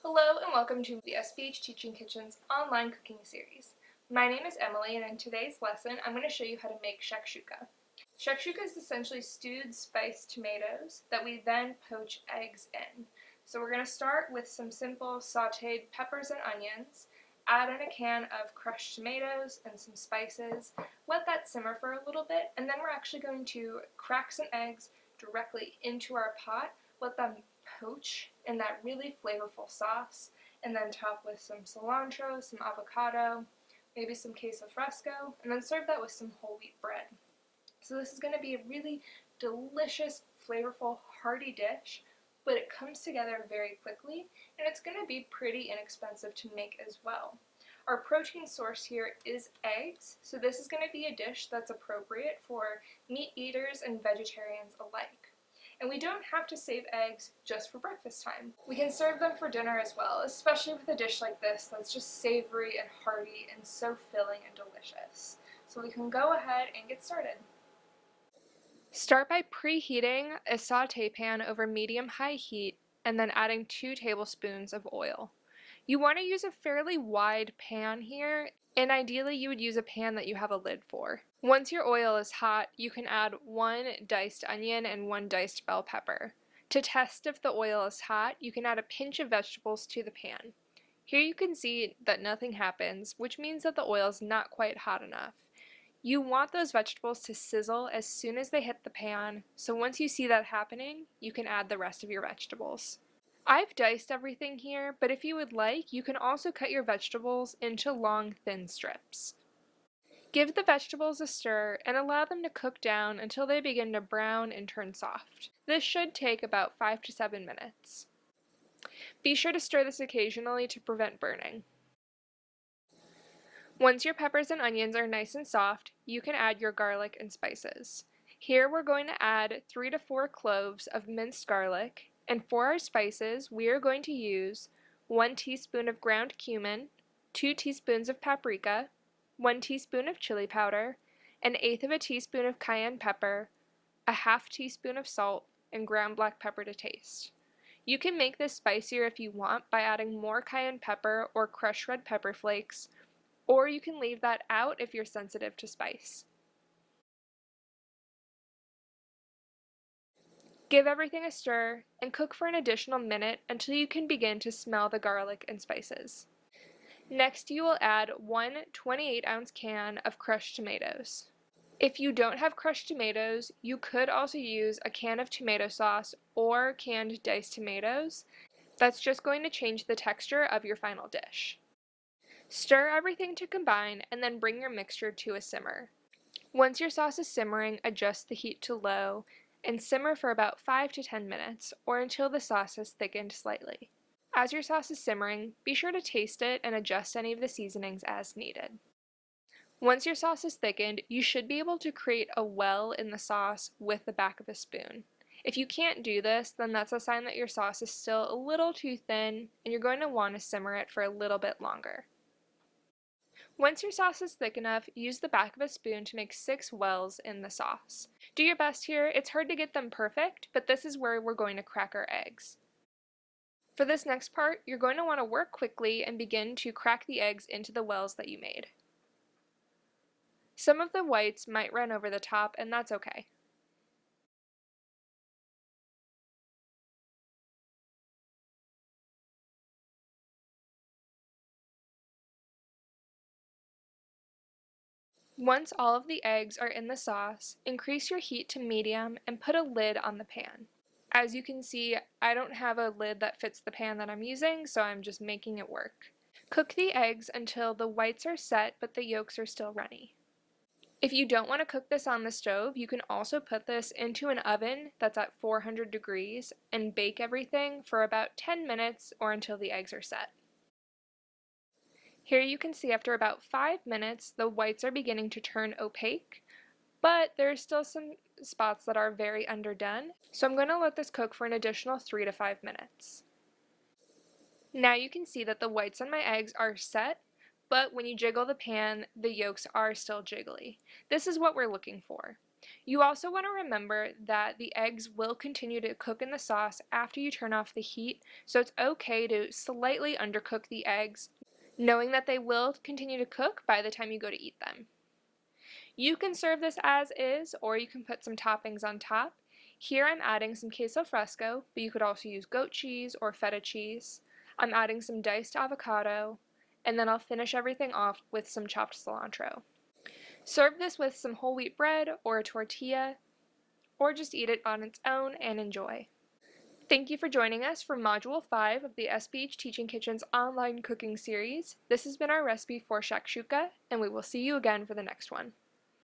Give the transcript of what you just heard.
Hello and welcome to the SBH Teaching Kitchen's online cooking series. My name is Emily and in today's lesson I'm going to show you how to make shakshuka. Shakshuka is essentially stewed spiced tomatoes that we then poach eggs in. So we're going to start with some simple sauteed peppers and onions, add in a can of crushed tomatoes and some spices, let that simmer for a little bit, and then we're actually going to crack some eggs directly into our pot, let them poach in that really flavorful sauce, and then top with some cilantro, some avocado, maybe some queso fresco, and then serve that with some whole wheat bread. So this is going to be a really delicious, flavorful, hearty dish, but it comes together very quickly, and it's going to be pretty inexpensive to make as well. Our protein source here is eggs, so this is going to be a dish that's appropriate for meat eaters and vegetarians alike. And we don't have to save eggs just for breakfast time. We can serve them for dinner as well, especially with a dish like this that's just savory and hearty and so filling and delicious. So we can go ahead and get started. Start by preheating a saute pan over medium-high heat and then adding 2 tablespoons of oil. You want to use a fairly wide pan here, and ideally you would use a pan that you have a lid for. Once your oil is hot, you can add 1 diced onion and 1 diced bell pepper. To test if the oil is hot, you can add a pinch of vegetables to the pan. Here you can see that nothing happens, which means that the oil is not quite hot enough. You want those vegetables to sizzle as soon as they hit the pan, so once you see that happening, you can add the rest of your vegetables. I've diced everything here, but if you would like, you can also cut your vegetables into long, thin strips. Give the vegetables a stir and allow them to cook down until they begin to brown and turn soft. This should take about 5 to 7 minutes. Be sure to stir this occasionally to prevent burning. Once your peppers and onions are nice and soft, you can add your garlic and spices. Here we're going to add 3 to 4 cloves of minced garlic, and for our spices we are going to use 1 teaspoon of ground cumin, 2 teaspoons of paprika, 1 teaspoon of chili powder, 1/8 of a teaspoon of cayenne pepper, a half teaspoon of salt, and ground black pepper to taste. You can make this spicier if you want by adding more cayenne pepper or crushed red pepper flakes, or you can leave that out if you're sensitive to spice. Give everything a stir and cook for an additional minute until you can begin to smell the garlic and spices. Next, you will add 1 28-ounce can of crushed tomatoes. If you don't have crushed tomatoes, you could also use a can of tomato sauce or canned diced tomatoes. That's just going to change the texture of your final dish. Stir everything to combine and then bring your mixture to a simmer. Once your sauce is simmering, adjust the heat to low and simmer for about 5 to 10 minutes or until the sauce has thickened slightly. As your sauce is simmering, be sure to taste it and adjust any of the seasonings as needed. Once your sauce is thickened, you should be able to create a well in the sauce with the back of a spoon. If you can't do this, then that's a sign that your sauce is still a little too thin and you're going to want to simmer it for a little bit longer. Once your sauce is thick enough, use the back of a spoon to make 6 wells in the sauce. Do your best here. It's hard to get them perfect, but this is where we're going to crack our eggs. For this next part, you're going to want to work quickly and begin to crack the eggs into the wells that you made. Some of the whites might run over the top, and that's okay. Once all of the eggs are in the sauce, increase your heat to medium and put a lid on the pan. As you can see, I don't have a lid that fits the pan that I'm using, so I'm just making it work. Cook the eggs until the whites are set but the yolks are still runny. If you don't want to cook this on the stove, you can also put this into an oven that's at 400 degrees and bake everything for about 10 minutes or until the eggs are set. Here you can see after about 5 minutes the whites are beginning to turn opaque, but there are still some spots that are very underdone, so I'm going to let this cook for an additional 3 to 5 minutes. Now you can see that the whites on my eggs are set, but when you jiggle the pan, the yolks are still jiggly. This is what we're looking for. You also want to remember that the eggs will continue to cook in the sauce after you turn off the heat, so it's okay to slightly undercook the eggs, knowing that they will continue to cook by the time you go to eat them. You can serve this as is, or you can put some toppings on top. Here I'm adding some queso fresco, but you could also use goat cheese or feta cheese. I'm adding some diced avocado, and then I'll finish everything off with some chopped cilantro. Serve this with some whole wheat bread or a tortilla, or just eat it on its own and enjoy. Thank you for joining us for Module 5 of the SPH Teaching Kitchen's online cooking series. This has been our recipe for shakshuka, and we will see you again for the next one.